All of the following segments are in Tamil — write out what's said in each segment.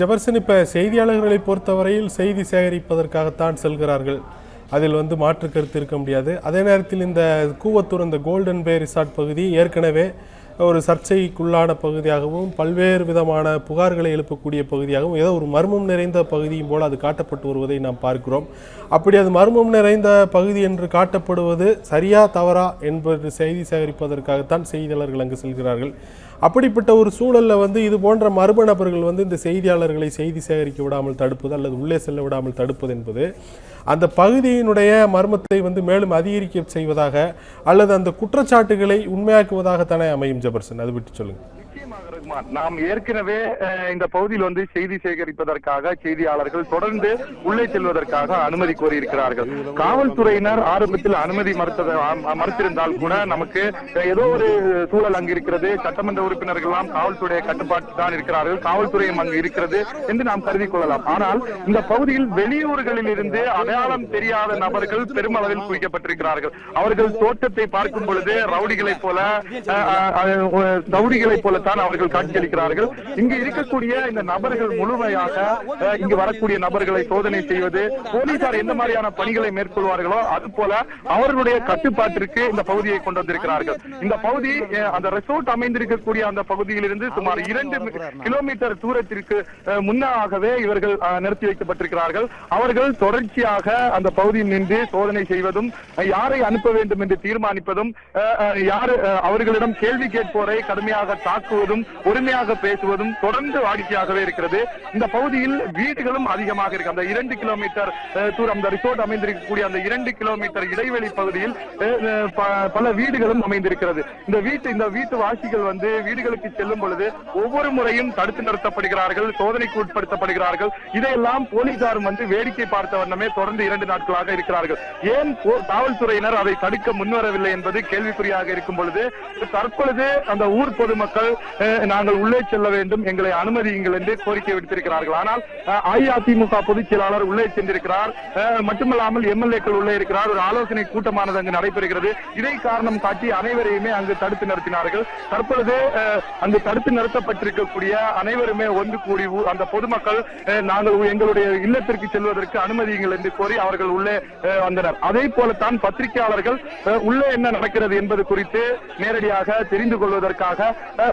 ஜெபர்சன், இப்போ செய்தியாளர்களை பொறுத்தவரையில் செய்தி சேகரிப்பதற்காகத்தான் செல்கிறார்கள். அதில் மாற்று கருத்து இருக்க முடியாது. அதே நேரத்தில் இந்த கூவத்தூர் இந்த கோல்டன் பே ரிசார்ட் பகுதி ஏற்கனவே ஒரு சர்ச்சைக்குள்ளான பகுதியாகவும் பல்வேறு விதமான புகார்களை எழுப்பக்கூடிய பகுதியாகவும் ஏதோ ஒரு மர்மம் நிறைந்த பகுதியும் போல் அது காட்டப்பட்டு வருவதை நாம் பார்க்கிறோம். அப்படி அது மர்மம் நிறைந்த பகுதி என்று காட்டப்படுவது சரியா தவறா என்பது செய்தி சேகரிப்பதற்காகத்தான் செய்தியாளர்கள் அங்கு செல்கிறார்கள். அப்படிப்பட்ட ஒரு சூழலில் இது போன்ற மர்ம நபர்கள் இந்த செய்தியாளர்களை செய்தி சேகரிக்க விடாமல் தடுப்பது அல்லது உள்ளே செல்ல விடாமல் தடுப்பது என்பது அந்த பகுதியினுடைய மர்மத்தை மேலும் அதிகரிக்க செய்வதாக அல்லது அந்த குற்றச்சாட்டுகளை உண்மையாக்குவதாகத்தானே அமையும். ஜெபர்சன், அது விட்டு சொல்லுங்க. நாம் ஏற்கனவே இந்த பகுதியில் செய்தி சேகரிப்பதற்காக செய்தியாளர்கள் தொடர்ந்து உள்ளே செல்வதற்காக அனுமதி கோரியிருக்கிறார்கள். காவல்துறையினர் ஆரம்பத்தில் அனுமதி மறுத்திருந்தால் கூட நமக்கு ஏதோ ஒரு சூழல் அங்கு இருக்கிறது, சட்டமன்ற உறுப்பினர்கள் எல்லாம் காவல்துறை கட்டுப்பாட்டு தான் இருக்கிறார்கள், காவல்துறையும் அங்கு இருக்கிறது என்று நாம் கருதி கொள்ளலாம். ஆனால் இந்த பகுதியில் வெளியூர்களில் இருந்து அடையாளம் தெரியாத நபர்கள் பெருமளவில் குவிக்கப்பட்டிருக்கிறார்கள். அவர்கள் தோற்றத்தை பார்க்கும் பொழுது ரவுடிகளைப் போலத்தான் அவர்கள் காட்சியளிக்கிறார்கள். இங்கு இருக்கக்கூடிய இந்த நபர்கள் முழுமையாக இங்கு வரக்கூடிய நபர்களை சோதனை செய்வது, போலீசார் எந்த மாதிரியான பணிகளை மேற்கொள்வார்களோ அது போல அவர்களுடைய கட்டுப்பாட்டிற்கு இந்த பகுதியை கொண்டு வந்திருக்கிறார்கள். இந்த பகுதி அந்த ரெசார்ட் அமைந்திருக்கக்கூடிய அந்த பகுதியிலிருந்து சுமார் 2 கிலோமீட்டர் தூரத்திற்கு முன்னாகவே இவர்கள் நிறுத்தி வைக்கப்பட்டிருக்கிறார்கள். அவர்கள் தொடர்ச்சியாக அந்த பகுதியில் நின்று சோதனை செய்வதும், யாரை அனுப்ப வேண்டும் என்று தீர்மானிப்பதும், அவர்களிடம் கேள்வி கேட்போரை கடுமையாக தாக்குவதும், உரிமையாக பேசுவதும் தொடர்ந்து வாடிக்கையாகவே இருக்கிறது. இந்த பகுதியில் வீடுகளும் அதிகமாக இருக்கு. அந்த 2 கிலோமீட்டர் தூரம் அந்த ரிசோர்ட் அமைந்திருக்கக்கூடிய அந்த 2 கிலோமீட்டர் இடைவெளி பகுதியில் பல வீடுகளும் அமைந்திருக்கிறது. இந்த வீட்டு வாசிகள் வீடுகளுக்கு செல்லும் பொழுது ஒவ்வொரு முறையும் தடுத்து நிறுத்தப்படுகிறார்கள், சோதனைக்கு உட்படுத்தப்படுகிறார்கள். இதையெல்லாம் போலீசாரும் வேடிக்கை பார்த்த வண்ணமே தொடர்ந்து 2 நாட்களாக இருக்கிறார்கள். ஏன் காவல்துறையினர் அதை தடுக்க முன்வரவில்லை என்பது கேள்விக்குறியாக இருக்கும் பொழுது தற்பொழுது அந்த ஊர் பொதுமக்கள் நாங்கள் உள்ளே செல்ல வேண்டும், எங்களை அனுமதியுங்கள் என்று கோரிக்கை விடுத்திருக்கிறார்கள். ஆனால் அஇஅதிமுக பொதுச் செயலாளர் உள்ளே சென்றிருக்கிறார். மட்டுமல்லாமல் எம்எல்ஏக்கள் உள்ளே இருக்கிறார். ஒரு ஆலோசனை கூட்டமானது அங்கு நடைபெறுகிறது. இதை காரணம் காட்டி அனைவரையுமே அங்கு தடுத்து நிறுத்தினார்கள். தற்பொழுது அங்கு தடுத்து நிறுத்தப்பட்டிருக்கக்கூடிய அனைவருமே ஒன்று கூடி அந்த பொதுமக்கள் நாங்கள் எங்களுடைய இல்லத்திற்கு செல்வதற்கு அனுமதியுங்கள் என்று கோரி அவர்கள் உள்ளே வந்தனர். அதே போலத்தான் பத்திரிகையாளர்கள் உள்ளே என்ன நடக்கிறது என்பது குறித்து நேரடியாக தெரிந்து கொள்வதற்காக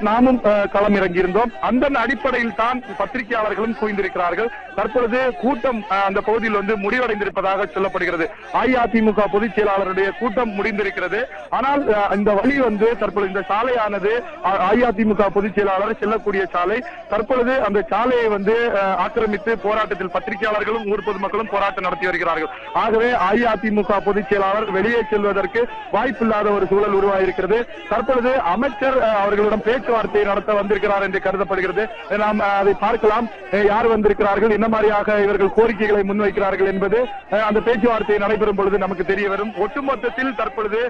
நாமும் களம் இறங்கியிருந்தோம். அந்த அடிப்படையில் தான் பத்திரிகையாளர்களும் குவிந்திருக்கிறார்கள். தற்பொழுது கூட்டம் அந்த பகுதியில் முடிவடைந்திருப்பதாக சொல்லப்படுகிறது. அஇஅதிமுக பொதுச் செயலாளருடைய கூட்டம் முடிந்திருக்கிறது. ஆனால் இந்த வழி தற்பொழுது இந்த சாலையானது அஇஅதிமுக பொதுச் செயலாளர் செல்லக்கூடிய சாலை. தற்பொழுது அந்த சாலையை ஆக்கிரமித்து போராட்டத்தில் பத்திரிகையாளர்களும் ஊர் பொதுமக்களும் போராட்டம் நடத்தி வருகிறார்கள். ஆகவே அஇஅதிமுக பொதுச் செயலாளர் வெளியே செல்வதற்கு வாய்ப்பில்லாத ஒரு சூழல் உருவாகியிருக்கிறது. தற்பொழுது அமைச்சர் அவர்களிடம் பேச்சுவார்த்தை நடத்த வந்திருக்கிறார் என்று கருதப்படுகிறது. நாம் அதை பார்க்கலாம். யார் வந்திருக்கிறார்கள், என்ன மாதிரியாக இவர்கள் கோரிக்கைகளை முன்வைக்கிறார்கள் என்பது அந்த பேச்சுவார்த்தை நடைபெறும் பொழுது நமக்கு தெரிய வரும். ஒட்டுமொத்தத்தில் தற்பொழுது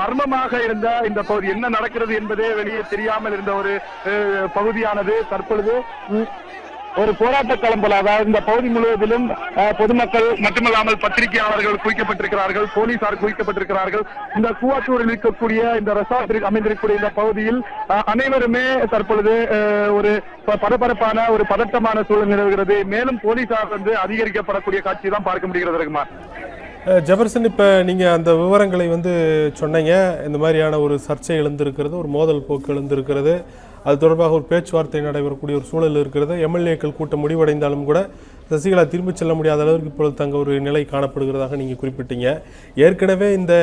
மர்மமாக இருந்த இந்த பகுதி என்ன நடக்கிறது என்பதே வெளியே தெரியாமல் இருந்த ஒரு பகுதியானது தற்பொழுது ஒரு போராட்ட களம் போல, அதாவது இந்த பகுதி முழுவதிலும் பொதுமக்கள் மட்டுமல்லாமல் பத்திரிகையாளர்கள் குவிக்கப்பட்டிருக்கிறார்கள், போலீசார் குவிக்கப்பட்டிருக்கிறார்கள். இந்த கூவாத்தூரில் இருக்கக்கூடிய இந்த ரெசார்ட் அமைந்திருக்கக்கூடிய இந்த பகுதியில் அனைவருமே தற்பொழுது ஒரு பரபரப்பான ஒரு பதட்டமான சூழல் நிலவுகிறது. மேலும் போலீசார் அதிகரிக்கப்படக்கூடிய காட்சி தான் பார்க்க முடிகிறது. ரகுமான், ஜெபர்சன், இப்போ நீங்கள் அந்த விவரங்களை சொன்னீங்க. இந்த மாதிரியான ஒரு சர்ச்சை எழுந்திருக்கிறது, ஒரு மோதல் போக்கு எழுந்திருக்கிறது, அது தொடர்பாக ஒரு பேச்சுவார்த்தை நடைபெறக்கூடிய ஒரு சூழல் இருக்கிறது. எம்எல்ஏக்கள் கூட்டம் முடிவடைந்தாலும் கூட சசிகலா திரும்பி செல்ல முடியாத அளவுக்கு இப்பொழுது தங்க ஒரு நிலை காணப்படுகிறதாக நீங்கள் குறிப்பிட்டீங்க. ஏற்கனவே இந்த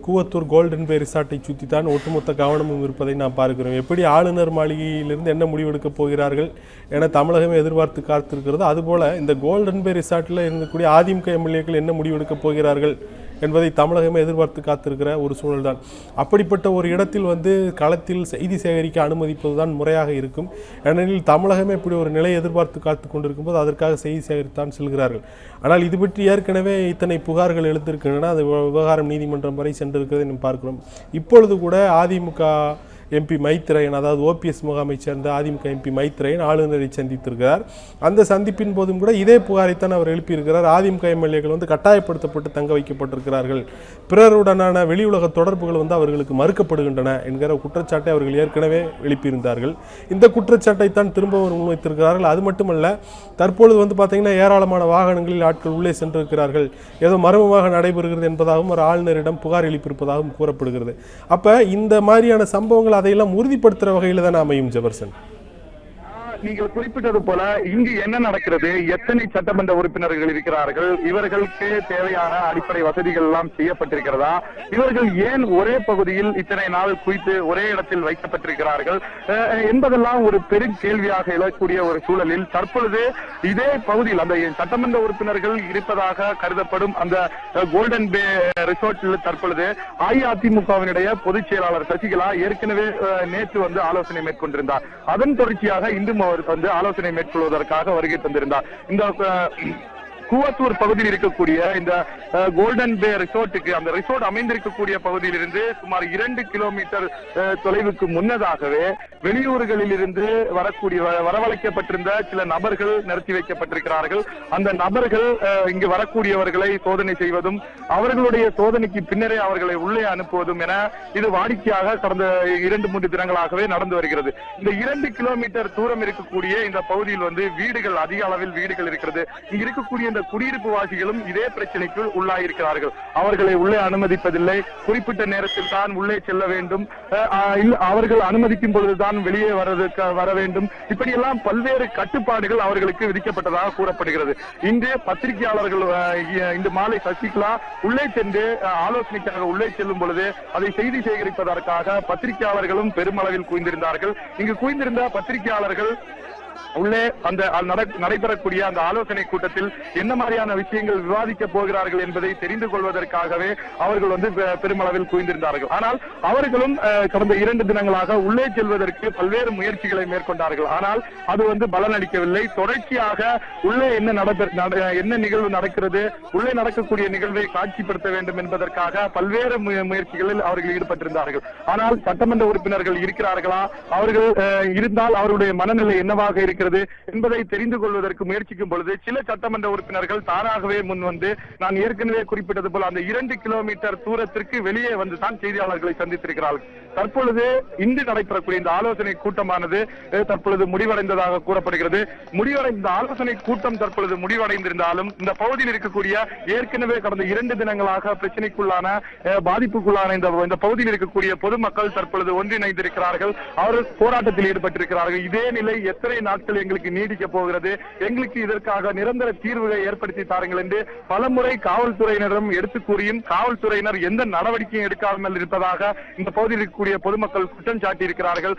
கூவத்தூர் கோல்டன் பே ரிசார்ட்டை சுற்றி தான் ஒட்டுமொத்த கவனமும் இருப்பதை நாம் பார்க்கிறோம். எப்படி ஆளுநர் மாளிகையிலிருந்து என்ன முடிவெடுக்கப் போகிறார்கள் என தமிழகமே எதிர்பார்த்து காத்திருக்கிறது, அதுபோல் இந்த கோல்டன் பே ரிசார்ட்டில் இருக்கக்கூடிய அதிமுக எம்எல்ஏக்கள் என்ன முடிவெடுக்கப் போகிறார்கள் என்பதை தமிழகமே எதிர்பார்த்து காத்திருக்கிற ஒரு சூழல் தான். அப்படிப்பட்ட ஒரு இடத்தில் களத்தில் செய்தி சேகரிக்க அனுமதிப்பதுதான் முறையாக இருக்கும். ஏனெனில் தமிழகமே இப்படி ஒரு நிலையை எதிர்பார்த்து காத்து கொண்டிருக்கும் போது அதற்காக செய்தி சேகரித்தான் செல்கிறார்கள். ஆனால் இது பற்றி ஏற்கனவே இத்தனை புகார்கள் எழுந்திருக்கின்றன. அது விவகாரம் நீதிமன்றம் வரை சென்றிருக்கிறதை நாம் பார்க்கிறோம். இப்பொழுது கூட அதிமுக எம்பி மைத்ரேயன், அதாவது ஓபிஎஸ் முகாமை சேர்ந்த அதிமுக எம்பி மைத்ரேயன் ஆளுநரை சந்தித்திருக்கிறார். அந்த சந்திப்பின் போதும் கூட இதே புகாரைத்தான் அவர் எழுப்பியிருக்கிறார். அதிமுக எம்எல்ஏக்கள் வந்து கட்டாயப்படுத்தப்பட்டு தங்க வைக்கப்பட்டிருக்கிறார்கள், பிறருடனான வெளி உலக தொடர்புகள் வந்து அவர்களுக்கு மறுக்கப்படுகின்றன என்கிற குற்றச்சாட்டை அவர்கள் ஏற்கனவே எழுப்பியிருந்தார்கள். இந்த குற்றச்சாட்டை தான் திரும்ப முன்வைத்திருக்கிறார்கள். அது மட்டுமல்ல, தற்பொழுது வந்து பார்த்தீங்கன்னா ஏராளமான வாகனங்களில் ஆட்கள் உள்ளே சென்றிருக்கிறார்கள், ஏதோ மர்மமாக நடைபெறுகிறது என்பதாகவும் ஒரு ஆளுநரிடம் புகார் எழுப்பியிருப்பதாகவும் கூறப்படுகிறது. அப்ப இந்த மாதிரியான சம்பவங்கள் அதையெல்லாம் உறுதிப்படுத்துற வகையில் தான் அமையும். ஜெபர்சன், நீங்கள் குறிப்பிட்டது போல இங்கு என்ன நடக்கிறது, எத்தனை சட்டமன்ற உறுப்பினர்கள் இருக்கிறார்கள், இவர்களுக்கு தேவையான அடிப்படை வசதிகள் எல்லாம் செய்யப்பட்டிருக்கிறதா, இவர்கள் ஏன் ஒரே பகுதியில் இத்தனை நாள் குவித்து ஒரே இடத்தில் வைக்கப்பட்டிருக்கிறார்கள் என்பதெல்லாம் ஒரு பெரும் கேள்வியாக எழக்கூடிய ஒரு சூழலில் தற்பொழுது இதே பகுதியில் அந்த சட்டமன்ற உறுப்பினர்கள் இருப்பதாக கருதப்படும் அந்த கோல்டன் பே ரிசோர்ட்டில் தற்பொழுது அஇஅதிமுகவினுடைய பொதுச் செயலாளர் சசிகலா ஏற்கனவே நேற்று வந்து ஆலோசனை மேற்கொண்டிருந்தார். அதன் தொடர்ச்சியாக இன்று அவர் வந்து ஆலோசனை மேற்கொள்வதற்காக வருகை தந்திருந்தார். இந்த கூவத்தூர் பகுதியில் இருக்கக்கூடிய இந்த கோல்டன் பே ரிசோர்ட்டுக்கு, அந்த ரிசோர்ட் அமைந்திருக்கக்கூடிய பகுதியில் இருந்து சுமார் 2 கிலோமீட்டர் தொலைவுக்கு முன்னதாகவே வெளியூர்களில் இருந்து வரவழைக்கப்பட்டிருந்த சில நபர்கள் நிறுத்தி வைக்கப்பட்டிருக்கிறார்கள். அந்த நபர்கள் இங்கு வரக்கூடியவர்களை சோதனை செய்வதும் அவர்களுடைய சோதனைக்கு பின்னரே அவர்களை உள்ளே அனுப்புவதும் என இது வாடிக்கையாக கடந்த 2-3 தினங்களாகவே நடந்து வருகிறது. இந்த 2 கிலோமீட்டர் தூரம் இருக்கக்கூடிய இந்த பகுதியில் வந்து வீடுகள், அதிக அளவில் வீடுகள் இருக்கிறது. இங்கு இருக்கக்கூடிய குடியிருப்பு வாசிகளும் இதே பிரச்சனைக்கு உள்ளாயிருக்கிறார்கள். அவர்களை உள்ளே அனுமதிப்பதில்லை, குறிப்பிட்ட நேரத்தில் தான் உள்ளே செல்ல வேண்டும், அவர்கள் அனுமதிக்கும் பொழுதுதான் வெளியே வர வேண்டும், இப்படியெல்லாம் பல்வேறு கட்டுப்பாடுகள் அவர்களுக்கு விதிக்கப்பட்டதாக கூறப்படுகிறது. இன்று பத்திரிகையாளர்கள் இன்று மாலை சசிகலா உள்ளே சென்று ஆலோசனைக்காக உள்ளே செல்லும் பொழுது அதை செய்தி சேகரிப்பதற்காக பத்திரிகையாளர்களும் பெருமளவில் குவிந்திருந்தார்கள். இங்கு குவிந்திருந்த பத்திரிகையாளர்கள் உள்ளே அந்த நடைபெறக்கூடிய அந்த ஆலோசனை கூட்டத்தில் என்ன மாதிரியான விஷயங்கள் விவாதிக்க போகிறார்கள் என்பதை தெரிந்து கொள்வதற்காகவே அவர்கள் வந்து பெருமளவில் குவிந்திருந்தார்கள். ஆனால் அவர்களும் கடந்த 2 தினங்களாக உள்ளே செல்வதற்கு பல்வேறு முயற்சிகளை மேற்கொண்டார்கள். ஆனால் அது வந்து பலனளிக்கவில்லை. தொடர்ச்சியாக உள்ளே என்ன நிகழ்வு நடக்கிறது, உள்ளே நடக்கக்கூடிய நிகழ்வை காட்சிப்படுத்த வேண்டும் என்பதற்காக பல்வேறு முயற்சிகளில் அவர்கள் ஈடுபட்டிருந்தார்கள். ஆனால் சட்டமன்ற உறுப்பினர்கள் இருக்கிறார்களா, அவர்கள் இருந்தால் அவருடைய மனநிலை என்னவாக இருக்கிறது என்பதை தெரிந்து கொள்வதற்கு முயற்சிக்கும் பொழுது சில சட்டமன்ற உறுப்பினர்கள் தானாகவே முன் வந்து, நான் ஏற்கனவே குறிப்பிட்டது போல அந்த 2 கிலோமீட்டர் தூரத்திற்கு வெளியே வந்து தான் செய்தியாளர்களை சந்தித்திருக்கிறார்கள். தற்பொழுது இன்று நடைபெறக்கூடிய இந்த ஆலோசனை கூட்டமானது தற்பொழுது முடிவடைந்ததாக கூறப்படுகிறது. இந்த ஆலோசனை கூட்டம் தற்பொழுது முடிவடைந்திருந்தாலும் இந்த பகுதியில் இருக்கக்கூடிய ஏற்கனவே கடந்த 2 தினங்களாக பிரச்சனைக்குள்ளான பாதிப்புக்குள்ளான இந்த பகுதியில் இருக்கக்கூடிய பொதுமக்கள் தற்பொழுது ஒன்றிணைந்திருக்கிறார்கள். அவர்கள் போராட்டத்தில் ஈடுபட்டிருக்கிறார்கள். இதே நிலை எத்தனை நாட்கள் எங்களுக்கு நீடிக்க போகிறது, எங்களுக்கு இதற்காக நிரந்தர தீர்வுகளை ஏற்படுத்தி தாருங்கள் என்று பலமுறை காவல்துறையினரும் எடுத்து கூறியும் காவல்துறையினர் எந்த நடவடிக்கையும் எடுக்காமல் இருப்பதாக இந்த பகுதியில் இருக்கக்கூடிய பொதுமக்கள் குற்றம் சாட்டி இருக்கிறார்கள்.